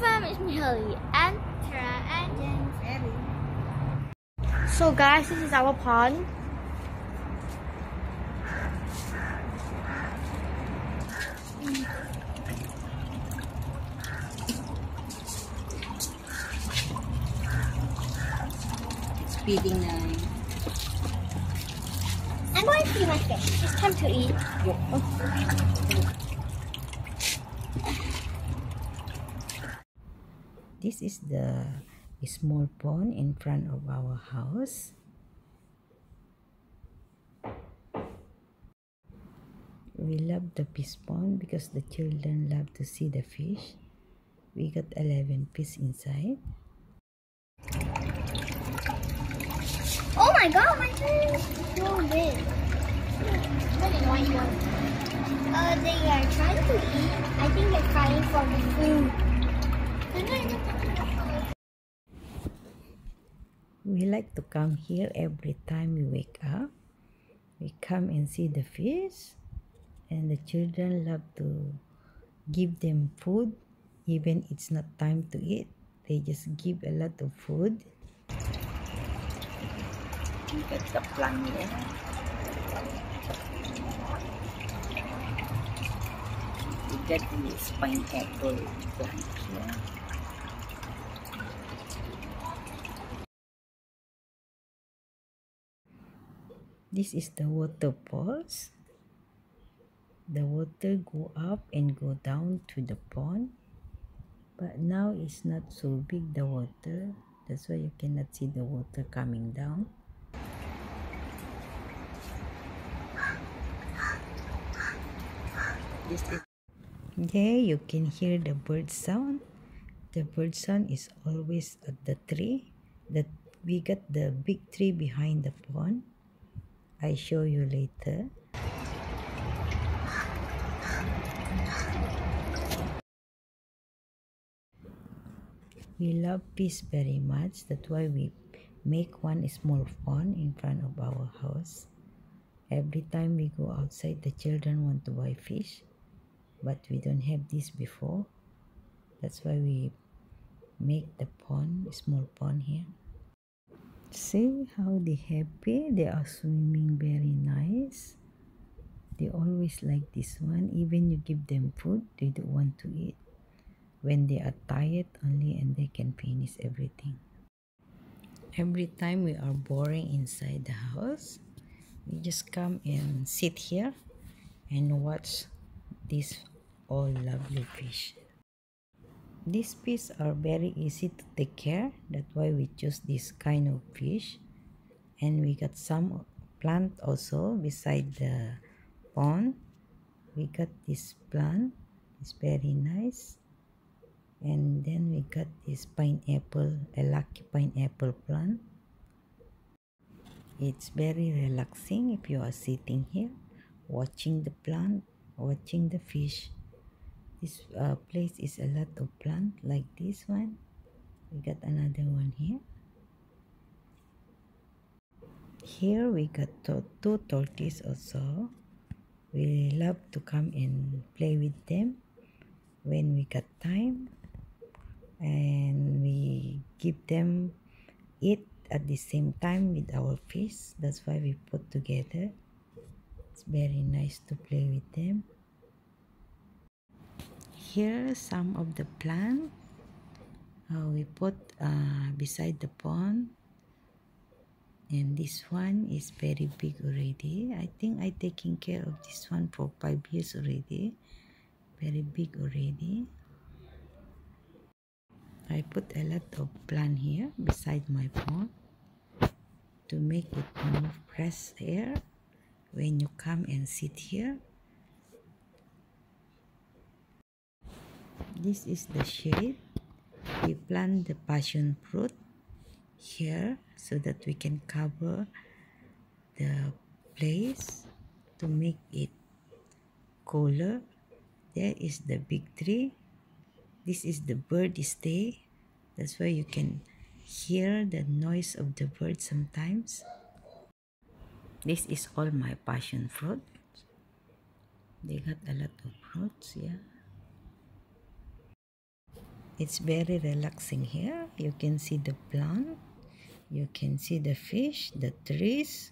fam, it's me Haley and Tara and James. So guys, this is our pond. It's feeding now. I'm going to feed my fish. It's time to eat. This is the small pond in front of our house. We love the fish pond because the children love to see the fish. We got 11 fish inside. Oh my god, my fish is so big. I didn't want you. They are trying to eat. I think they're crying for the food. We like to come here every time we wake up. We come and see the fish, and the children love to give them food. Even it's not time to eat, they just give a lot of food. Look at the plant here. We got this pineapple plant here. This is the waterfalls. The water go up and go down to the pond. But now it's not so big, the water. That's why you cannot see the water coming down. There you can hear the bird sound. The bird sound is always at the tree. We got the big tree behind the pond. I show you later. We love fish very much. That's why we make one small pond in front of our house. Every time we go outside, the children want to buy fish, but we don't have this before. That's why we make the pond, small pond here. See how they happy. They are swimming very nice. They always like this one. Even you give them food, they don't want to eat. When they are tired only, and they can finish everything. Every time we are boring inside the house, we just come and sit here and watch these all lovely fish. These fish are very easy to take care. That's why we choose this kind of fish. And we got some plant also beside the pond. We got this plant. It's very nice. And then we got this pineapple, a lucky pineapple plant. It's very relaxing if you are sitting here, watching the plant, watching the fish. This place is a lot of plant like this one. We got another one here. Here we got two tortoises also. We love to come and play with them when we got time. And we give them eat at the same time with our fish. That's why we put together. It's very nice to play with them. Here are some of the plant we put beside the pond. And this one is very big already. I think I taking care of this one for 5 years already. Very big already. I put a lot of plant here beside my pond to make it more fresh air when you come and sit here. This is the shade. We plant the passion fruit here so that we can cover the place to make it cooler. There is the big tree. This is the bird stay. That's why you can hear the noise of the bird sometimes. This is all my passion fruit. They got a lot of fruits, yeah. It's very relaxing here. You can see the plant, you can see the fish, the trees.